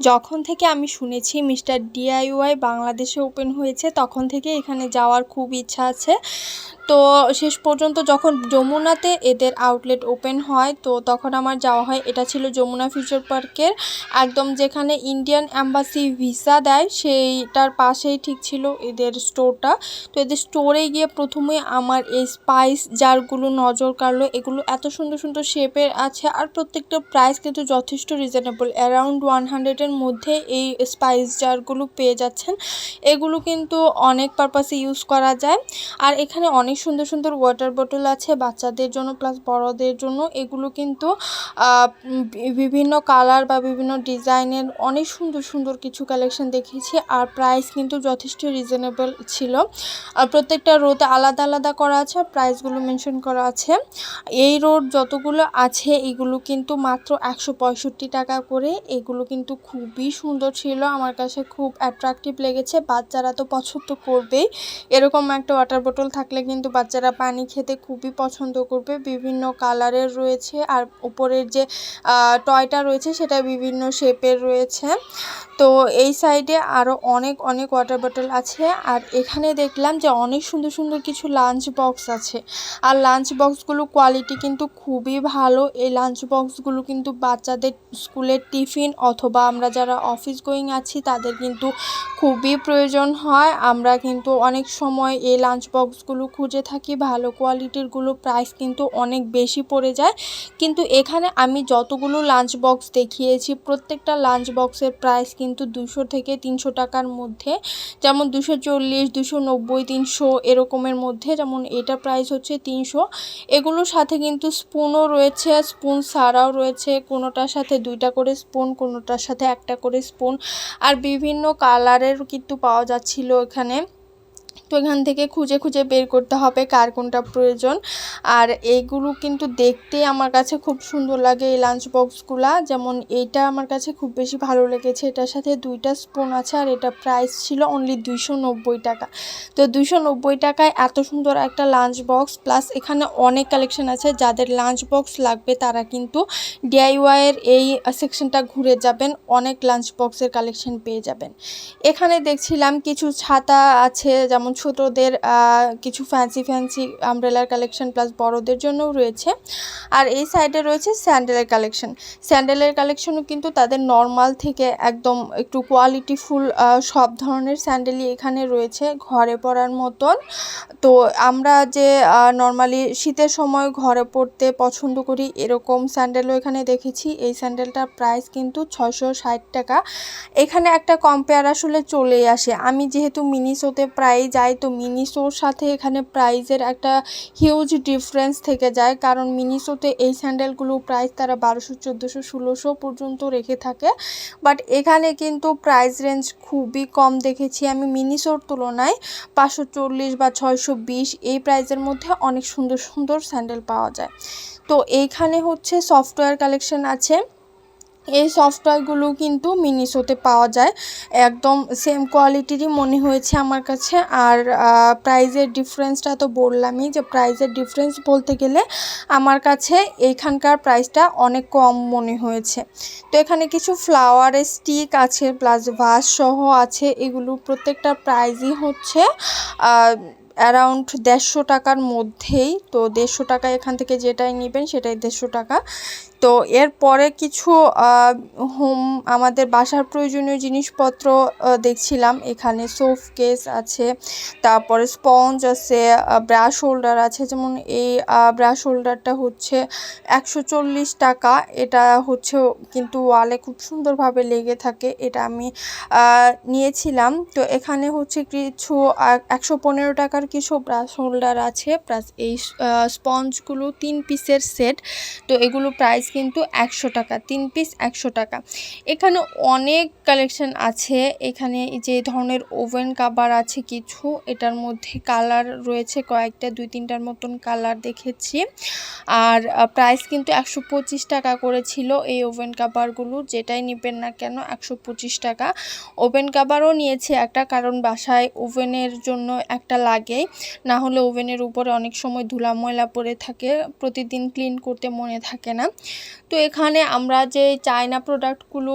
যখন থেকে আমি শুনেছি মিস্টার ডিআইওয়াই বাংলাদেশে ওপেন হয়েছে তখন থেকে এখানে যাওয়ার খুব ইচ্ছা আছে। তো শেষ পর্যন্ত যখন যমুনাতে এদের আউটলেট ওপেন হয় তো তখন আমার যাওয়া হয়। এটা ছিল যমুনা ফিউচার পার্কের একদম যেখানে ইন্ডিয়ান অ্যাম্বাসি ভিসা দেয় সেইটার পাশেই ঠিক ছিল এদের স্টোরটা। তো এদের স্টোরে গিয়ে প্রথমে আমার এই স্পাইস জারগুলো নজর কাড়লো। এগুলো এত সুন্দর সুন্দর শেপের আছে আর প্রত্যেকটা প্রাইস কিন্তু যথেষ্ট রিজনেবল, অ্যারাউন্ড 100-এর মধ্যে এই স্পাইস জারগুলো পেয়ে যাচ্ছেন। এগুলো কিন্তু অনেক পারপাসে ইউজ করা যায়। আর এখানে অনেক সুন্দর সুন্দর ওয়াটার বোতল আছে বাচ্চাদের জন্য প্লাস বড়দের জন্য। এগুলো কিন্তু বিভিন্ন কালার বা বিভিন্ন ডিজাইনের অনেক সুন্দর সুন্দর কিছু কালেকশন দেখেছি আর প্রাইস কিন্তু যথেষ্ট রিজনেবল ছিল। আর প্রত্যেকটা রোতে আলাদা আলাদা করা আছে, প্রাইসগুলো মেনশন করা আছে। এই রোড যতগুলো আছে এগুলো কিন্তু মাত্র 165 টাকা করে। এগুলো কিন্তু খুবই সুন্দর ছিল, আমার কাছে খুব অ্যাট্রাকটিভ লেগেছে। বাচ্চারা তো পছন্দ করবেই, এরকম একটা ওয়াটার বোতল থাকলে কিন্তু বাচ্চারা পানি খেতে খুবই পছন্দ করবে। বিভিন্ন কালারের রয়েছে আর উপরের যে টয়টা রয়েছে সেটা বিভিন্ন শেপের রয়েছে। তো এই সাইডে আরও অনেক অনেক ওয়াটার বোতল আছে। আর এখানে দেখলাম যে অনেক সুন্দর সুন্দর কিছু লাঞ্চ বক্স আছে আর লাঞ্চ বক্সগুলো কোয়ালিটি কিন্তু খুবই ভালো। এই লাঞ্চ বক্সগুলো কিন্তু বাচ্চাদের স্কুলের টিফিন অথবা আমরা যারা অফিস গোয়িং আছি তাদের কিন্তু খুবই প্রয়োজন হয়। আমরা কিন্তু অনেক সময় এই লাঞ্চ বক্সগুলো খুঁজে থাকি, ভালো কোয়ালিটিরগুলো প্রাইস কিন্তু অনেক বেশি পড়ে যায়। কিন্তু এখানে আমি যতগুলো লাঞ্চ বক্স দেখিয়েছি প্রত্যেকটা লাঞ্চ বক্সের প্রাইস কিন্তু 200 থেকে 300 টাকার মধ্যে, যেমন 240, 290, 300 এরকমের মধ্যে। যেমন এটা প্রাইস হচ্ছে 300। এগুলোর সাথে কিন্তু স্পুনও রয়েছে, স্পুন ছাড়াও রয়েছে, কোনোটার সাথে 2টা করে স্পুন, কোনোটার সাথে 1টা করে স্পুন। আর বিভিন্ন কালারের কিন্তু পাওয়া যাচ্ছিল এখানে। তো এখান থেকে খুঁজে খুঁজে বের করতে হবে কার কোনটা প্রয়োজন। আর এইগুলো কিন্তু দেখতে আমার কাছে খুব সুন্দর লাগে এই লাঞ্চ বক্সগুলা। যেমন এইটা আমার কাছে খুব বেশি ভালো লেগেছে, এটার সাথে 2টা স্পুন আছে আর এটা প্রাইস ছিল অনলি 290 টাকা। তো 290 টাকায় এত সুন্দর একটা লাঞ্চ বক্স, প্লাস এখানে অনেক কালেকশন আছে। যাদের লাঞ্চ বক্স লাগবে তারা কিন্তু ডিআইওয়াইয়ের এই সেকশনটা ঘুরে যাবেন, অনেক লাঞ্চ বক্সের কালেকশন পেয়ে যাবেন। এখানে দেখছিলাম কিছু ছাতা আছে, যেমন ছোটদের কিছু ফ্যান্সি ফ্যান্সি আমব্রেলার কালেকশন প্লাস বড়দের জন্যও রয়েছে। আর এই সাইডে রয়েছে স্যান্ডেলের কালেকশন। স্যান্ডেলের কালেকশনও কিন্তু তাদের নর্মাল থেকে একদম একটু কোয়ালিটিফুল সব ধরনের স্যান্ডেলই এখানে রয়েছে ঘরে পরার মতন। তো আমরা যে নর্মালি শীতের সময় ঘরে পরতে পছন্দ করি এরকম স্যান্ডেলও এখানে দেখেছি। এই স্যান্ডেলটার প্রাইস কিন্তু 660 টাকা। এখানে একটা কম্পেয়ার আসলে চলেই আসে। আমি যেহেতু মিনিসোতে প্রায় যাই তো মিনিসোর সাথে এখানে প্রাইসের একটা হিউজ ডিফারেন্স থেকে যায়, কারণ মিনিসোতে এই স্যান্ডেলগুলো প্রাইস তারা 1200, 1400, 1600 পর্যন্ত রেখে থাকে। বাট এখানে কিন্তু প্রাইস রেঞ্জ খুবই কম দেখেছি আমি। মিনিসোর তুলনায় 540 বা 620 এই প্রাইসের মধ্যে অনেক সুন্দর সুন্দর স্যান্ডেল পাওয়া যায়। তো এইখানে হচ্ছে সফটওয়্যার কালেকশন আছে। এই সফটওয়্যারগুলো কিন্তু মিনিসোতে পাওয়া যায়, একদম সেম কোয়ালিটিরই মনে হয়েছে আমার কাছে। আর প্রাইজের ডিফারেন্সটা তো বললামই যে প্রাইজের ডিফারেন্স বলতে গেলে আমার কাছে এইখানকার প্রাইসটা অনেক কম মনে হয়েছে। তো এখানে কিছু ফ্লাওয়ারের স্টিক আছে প্লাস ভাস সহ আছে। এগুলো প্রত্যেকটা প্রাইজই হচ্ছে অ্যারাউন্ড 150 টাকার মধ্যেই। তো 150 টাকা এখান থেকে যেটাই নেবেন সেটাই 150 টাকা। তো এরপরে কিছু হোম আমাদের বাসার প্রয়োজনীয় জিনিসপত্র দেখছিলাম। এখানে সোপ কেস আছে, তারপরে স্পঞ্জ আছে, ব্রাশ হোল্ডার আছে। যেমন এই ব্রাশ হোল্ডারটা হচ্ছে 140 টাকা। এটা হচ্ছে কিন্তু ওয়ালে খুব সুন্দরভাবে লেগে থাকে, এটা আমি নিয়েছিলাম। তো এখানে হচ্ছে কিছু 115 টাকার কিছু ব্রাশ হোল্ডার আছে, প্লাস এই স্পঞ্জগুলো 3 পিসের সেট। তো এগুলো প্রাইস কিন্তু 100 টাকা, 3 পিস 100 টাকা। এখানে অনেক কালেকশন আছে। এখানে যে ধরনের ওভেন কাভার আছে কিছু, এটার মধ্যে কালার রয়েছে কয়েকটা, 2-3টার মতন কালার দেখেছি। আর প্রাইস কিন্তু 125 টাকা করেছিল এই ওভেন কাভারগুলো। যেটাই নেবেন না কেন 125 টাকা। ওভেন কাভারও নিয়েছি একটা, কারণ বাসায় ওভেনের জন্য একটা লাগে। দেই, না হলে ওভেনের উপরে অনেক সময় ধুলা ময়লা পড়ে থাকে, প্রতিদিন ক্লিন করতে মনে থাকে না। তো এখানে আমরা যে চায়না প্রোডাক্টগুলো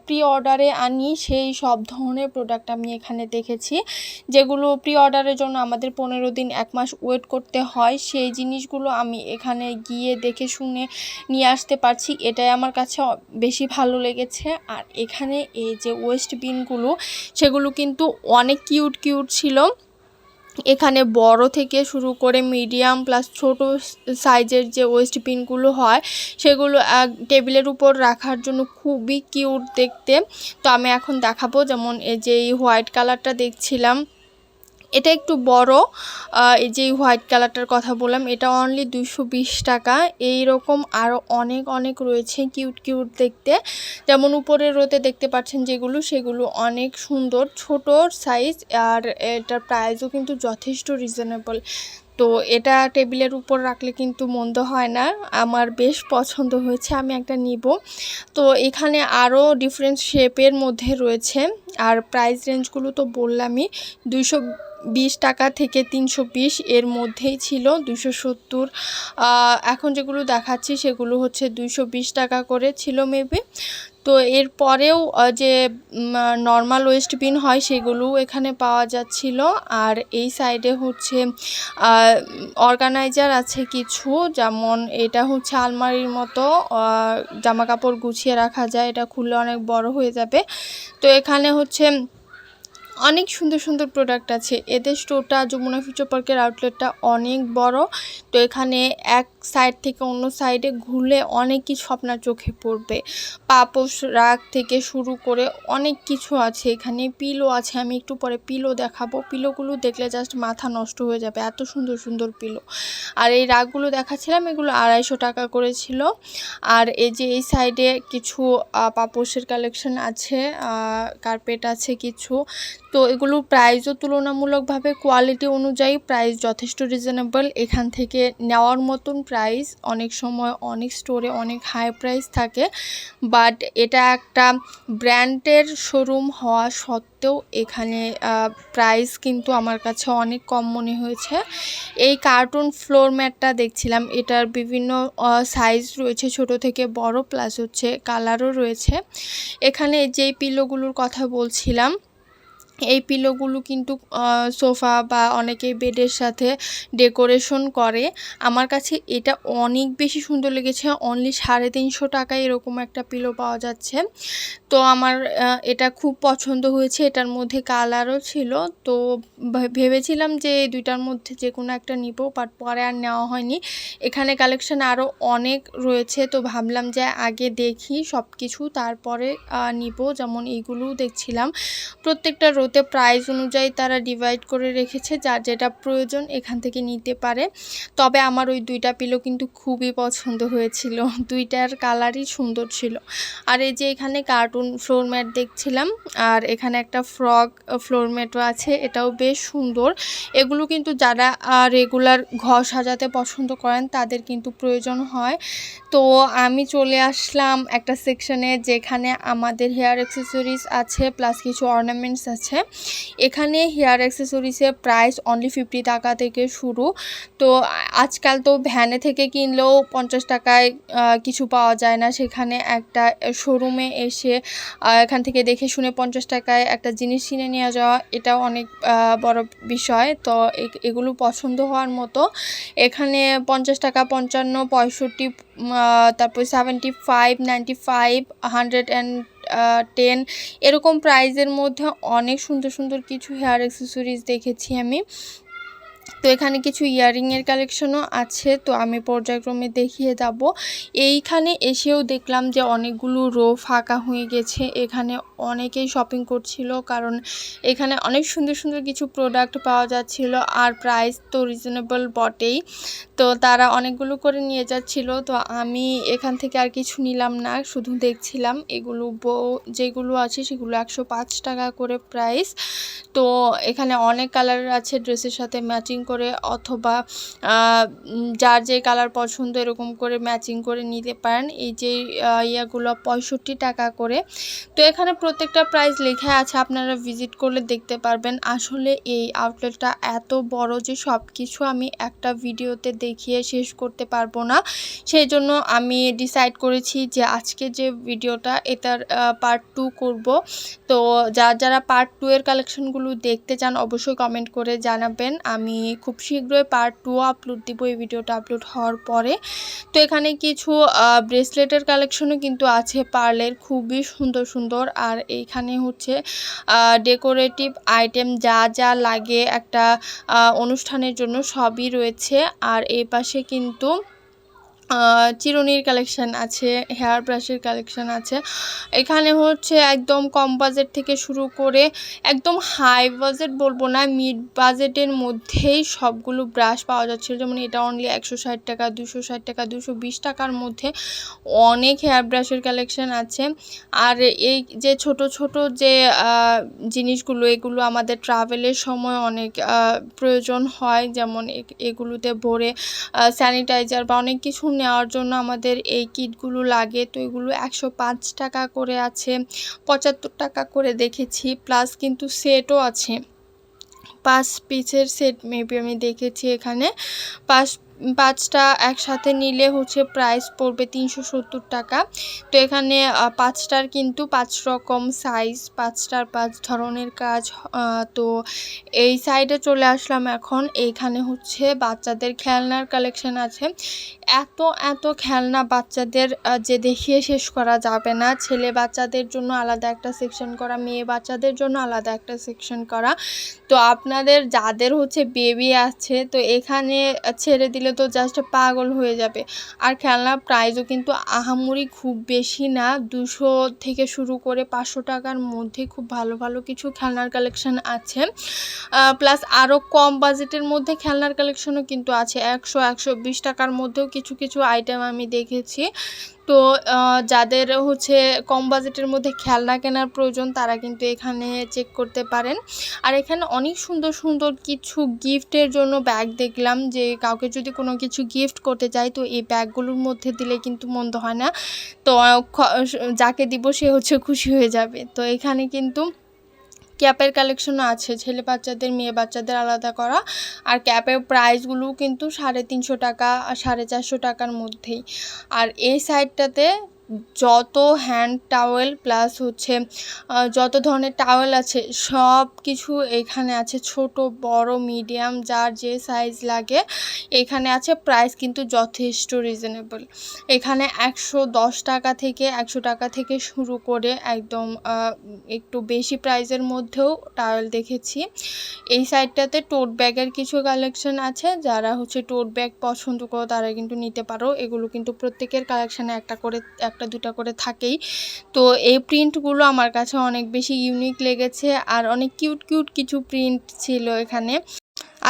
প্রি অর্ডারে আনি সেই সব ধরনের প্রোডাক্ট আমি এখানে দেখেছি, যেগুলো প্রি অর্ডারের জন্য আমাদের 15 দিন 1 মাস ওয়েট করতে হয়, সেই জিনিসগুলো আমি এখানে গিয়ে দেখে শুনে নিয়ে আসতে পারছি। এটাই আমার কাছে বেশি ভালো লেগেছে। আর এখানে এই যে ওয়েস্ট বিনগুলো, সেগুলো কিন্তু অনেক কিউট কিউট ছিল। এখানে বড় থেকে শুরু করে মিডিয়াম প্লাস ছোট সাইজের যে ওয়েস্ট বিনগুলো হয়, সেগুলো টেবিলের উপর রাখার জন্য খুবই কিউট দেখতে। তো আমি এখন দেখাবো, যেমন এই যে হোয়াইট কালারটা দেখছিলাম, এটা একটু বড়। এই যে হোয়াইট কালারটার কথা বললাম, এটা অনলি 220 টাকা। এই রকম আরও অনেক অনেক রয়েছে কিউট কিউট দেখতে, যেমন উপরের রোতে দেখতে পাচ্ছেন যেগুলো, সেগুলো অনেক সুন্দর ছোট সাইজ। আর এটার প্রাইসও কিন্তু যথেষ্ট রিজনেবল। তো এটা টেবিলের উপর রাখলে কিন্তু মন্দ হয় না, আমার বেশ পছন্দ হয়েছে, আমি একটা নিব। তো এখানে আরও ডিফারেন্ট শেপের মধ্যে রয়েছে। আর প্রাইস রেঞ্জগুলো তো বললামই, 220 টাকা থেকে 320 এর মধ্যেই ছিল, 270। এখন যেগুলো দেখাচ্ছি সেগুলো হচ্ছে 220 টাকা করে ছিল মেবি। তো এরপরেও যে নর্মাল ওয়েস্ট বিন হয় সেগুলোও এখানে পাওয়া যাচ্ছিল। আর এই সাইডে হচ্ছে অর্গানাইজার আছে কিছু, যেমন এটা হচ্ছে আলমারির মতো, জামা কাপড় গুছিয়ে রাখা যায়, এটা খুললে অনেক বড় হয়ে যাবে। তো এখানে হচ্ছে অনেক সুন্দর সুন্দর প্রোডাক্ট আছে। এদের স্টোরটা, যমুনা ফিউচার পার্কের আউটলেটটা অনেক বড়। তো এখানে এক সাইড থেকে অন্য সাইডে ঘুরলে অনেক কিছু আপনার চোখে পড়বে, পাপোশ রাগ থেকে শুরু করে অনেক কিছু আছে। এখানে পিলো আছে, আমি একটু পরে পিলো দেখাবো। পিলোগুলো দেখলে জাস্ট মাথা নষ্ট হয়ে যাবে, এত সুন্দর সুন্দর পিলো। আর এই রাগগুলো দেখাচ্ছিলাম, এগুলো 250 টাকা করে ছিল। আর এই যে এই সাইডে কিছু পাপোশের কালেকশন আছে, কার্পেট আছে কিছু। তো এগুলোর প্রাইসও তুলনামূলকভাবে কোয়ালিটি অনুযায়ী প্রাইস যথেষ্ট রিজনেবল। এখান থেকে নেওয়ার মতন প্রাইস, অনেক সময় অনেক স্টোরে অনেক হাই প্রাইস থাকে, বাট এটা একটা ব্র্যান্ডের শোরুম হওয়া সত্ত্বেও এখানে প্রাইস কিন্তু আমার কাছে অনেক কম মনে হয়েছে। এই কার্টুন ফ্লোর ম্যাটটা দেখছিলাম, এটার বিভিন্ন সাইজ রয়েছে, ছোট থেকে বড়, প্লাস হচ্ছে কালারও রয়েছে। এখানে যেই পিলোগুলোর কথা বলছিলাম, এই পিলোগুলো কিন্তু সোফা বা অনেকে বেডের সাথে ডেকোরেশন করে। আমার কাছে এটা অনেক বেশি সুন্দর লেগেছে, অনলি 350 টাকায় এরকম একটা পিলো পাওয়া যাচ্ছে। তো আমার এটা খুব পছন্দ হয়েছে, এটার মধ্যে কালারও ছিল। তো ভেবেছিলাম যে এই দুইটার মধ্যে যে কোনো একটা নিব, বাট পরে আর নেওয়া হয়নি। এখানে কালেকশন আরও অনেক রয়েছে, তো ভাবলাম যে আগে দেখি সব কিছু, তারপরে নিব। যেমন এইগুলোও দেখছিলাম, প্রত্যেকটা রোতে প্রাইস অনুযায়ী তারা ডিভাইড করে রেখেছে, যার যেটা প্রয়োজন এখান থেকে নিতে পারে। তবে আমার ওই দুইটা পিলো কিন্তু খুবই পছন্দ হয়েছিল, দুইটার কালারই সুন্দর ছিল। আর এই যে এখানে কার্টুন ফ্লোর ম্যাট দেখছিলাম, আর এখানে একটা ফ্রক ফ্লোর ম্যাটও আছে, এটাও বেশ সুন্দর। এগুলো কিন্তু যারা রেগুলার ঘর সাজাতে পছন্দ করেন তাদের কিন্তু প্রয়োজন হয়। তো আমি চলে আসলাম একটা সেকশনে যেখানে আমাদের হেয়ার অ্যাক্সেসরিজ আছে, প্লাস কিছু অর্নামেন্টস আছে। এখানে হেয়ার অ্যাক্সেসরিজের প্রাইস অনলি 50 টাকা থেকে শুরু। তো আজকাল তো ভ্যানে থেকে কিনলেও 50 টাকায় কিছু পাওয়া যায় না, সেখানে একটা শোরুমে এসে এখান থেকে দেখে শুনে 50 টাকায় একটা জিনিস কিনে নিয়ে যাওয়া, এটাও অনেক বড় বিষয়। তো এগুলো পছন্দ হওয়ার মতো। এখানে 50 টাকা, 55, 65, তারপর 75, 95, 110 এরকম প্রাইজের মধ্যে অনেক সুন্দর সুন্দর কিছু হেয়ার অ্যাক্সেসরিজ দেখেছি আমি। তো এখানে কিছু ইয়াররিংয়ের কালেকশনও আছে, তো আমি পর্যায়ক্রমে দেখিয়ে যাব। এইখানে এসেও দেখলাম যে অনেকগুলো রো ফাঁকা হয়ে গেছে, এখানে অনেকেই শপিং করছিল, কারণ এখানে অনেক সুন্দর সুন্দর কিছু প্রোডাক্ট পাওয়া যাচ্ছিল, আর প্রাইস তো রিজনেবল বটেই। তো তারা অনেকগুলো করে নিয়ে যাচ্ছিল, তো আমি এখান থেকে আর কিছু নিলাম না, শুধু দেখছিলাম। এগুলো যেগুলো আছে সেগুলো 105 টাকা করে প্রাইস। তো এখানে অনেক কালারের আছে, ড্রেসের সাথে ম্যাচিং করে, অথবা যার যে কালার পছন্দ এরকম করে ম্যাচিং করে নিতে পারেন। এই যে ইয়াগুলো 65 টাকা করে। তো এখানে প্রত্যেকটা প্রাইস লেখা আছে, আপনারা ভিজিট করলে দেখতে পারবেন। আসলে এই আউটলেটটা এত বড় যে সব কিছু আমি একটা ভিডিওতে দেখিয়ে শেষ করতে পারবো না। সেই জন্য আমি ডিসাইড করেছি যে আজকে যে ভিডিওটা এটার পার্ট 2 করব। তো যারা পার্ট 2 এর কালেকশনগুলো দেখতে চান অবশ্যই কমেন্ট করে জানাবেন। আমি খুব শীঘ্রই পার্ট 2 আপলোড দিব এই ভিডিওটা আপলোড হওয়ার পরে। তো এখানে কিছু ব্রেসলেটের কালেকশনও কিন্তু আছে পার্লের, খুবই সুন্দর সুন্দর। আর এইখানে হচ্ছে ডেকোরেটিভ আইটেম যা যা লাগে একটা অনুষ্ঠানের জন্য সবই রয়েছে। আর এই পাশে কিন্তু চিরুনির কালেকশন আছে, হেয়ার ব্রাশের কালেকশন আছে। এখানে হচ্ছে একদম কম বাজেট থেকে শুরু করে একদম হাই বাজেট বলবো না, মিড বাজেটের মধ্যেই সবগুলো ব্রাশ পাওয়া যাচ্ছিল। যেমন এটা অনলি 160 টাকা, 260 টাকা, 220 টাকার মধ্যে অনেক হেয়ার ব্রাশের কালেকশন আছে। আর এই যে ছোট ছোট যে জিনিসগুলো, এগুলো আমাদের ট্রাভেলের সময় অনেক প্রয়োজন হয়। যেমন এগুলোতে ভরে স্যানিটাইজার বা অনেক কিছু নেওয়ার জন্য আমাদের এই কিটগুলো লাগে। তো এগুলো 105 টাকা করে আছে, 75 টাকা করে দেখেছি। প্লাস কিন্তু সেটও আছে, 5 পিসের সেট মেবি আমি দেখেছি এখানে। 5টা একসাথে নিলে হচ্ছে প্রাইস পড়বে 370 টাকা। তো এখানে 5টার কিন্তু 5 রকম সাইজ, 5টার 5 ধরনের কাজ। তো এই সাইডে চলে আসলাম এখন। এইখানে হচ্ছে বাচ্চাদের খেলনার কালেকশন আছে। এত খেলনা বাচ্চাদের যে দেখিয়ে শেষ করা যাবে না। ছেলে বাচ্চাদের জন্য আলাদা একটা সেকশন করা, মেয়ে বাচ্চাদের জন্য আলাদা একটা সেকশন করা। তো আপনাদের যাদের হচ্ছে বেবি আছে তো এখানে ছেড়ে দিলে তো জাস্ট পাগল হয়ে যাবে। আর খেলনার প্রাইসও কিন্তু আহামরি খুব বেশি না, 200 থেকে শুরু করে 500 টাকার মধ্যে খুব ভালো ভালো কিছু খেলনার কালেকশন আছে। প্লাস আরও কম বাজেটের মধ্যে খেলনার কালেকশনও কিন্তু আছে, 100-120 টাকার মধ্যেও কিছু কিছু আইটেম আমি দেখেছি। তো যাদের হচ্ছে কম বাজেটের মধ্যে খেলনা কেনার প্রয়োজন তারা কিন্তু এখানে চেক করতে পারেন। আর এখানে অনেক সুন্দর সুন্দর কিছু গিফটের জন্য ব্যাগ দেখলাম, যে কাউকে যদি কোনো কিছু গিফট করতে চাই তো এই ব্যাগগুলোর মধ্যে দিলে কিন্তু মন্দ হয় না। তো যাকে দিব সে হচ্ছে খুশি হয়ে যাবে। তো এখানে কিন্তু ক্যাপের কালেকশনও আছে, ছেলে বাচ্চাদের মেয়ে বাচ্চাদের আলাদা করা। আর ক্যাপের প্রাইসগুলোও কিন্তু 350 টাকা আর 450 টাকার মধ্যেই। আর এই সাইডটাতে যত হ্যান্ড টাওয়েল প্লাস হচ্ছে যত ধরনের টাওয়েল আছে সব কিছু এখানে আছে, ছোট বড় মিডিয়াম যার যে সাইজ লাগে এখানে আছে। প্রাইস কিন্তু যথেষ্ট রিজনেবল। এখানে 110 টাকা থেকে 100 টাকা থেকে শুরু করে একদম একটু বেশি প্রাইসের মধ্যেও টাওয়েল দেখেছি। এই সাইডটাতে টোট ব্যাগের কিছু কালেকশন আছে, যারা হচ্ছে টোট ব্যাগ পছন্দ করো তারা কিন্তু নিতে পারো। এগুলো কিন্তু প্রত্যেকের কালেকশানে একটা দুটা করে থাকেই। তো এই প্রিন্টগুলো আমার কাছে অনেক বেশি ইউনিক লেগেছে, আর অনেক কিউট কিউট কিছু প্রিন্ট ছিল এখানে।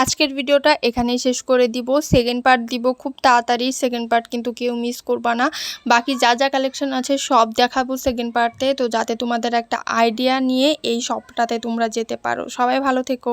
আজকের ভিডিওটা এখানেই শেষ করে দিব, সেকেন্ড পার্ট দিব খুব তাড়াতাড়ি। সেকেন্ড পার্ট কিন্তু কেউ মিস করবা না। বাকি যা যা কালেকশন আছে সব দেখাবো সেকেন্ড পার্টে, তো যাতে তোমাদের একটা আইডিয়া নিয়ে এই শপটাতে তোমরা যেতে পারো। সবাই ভালো থেকো।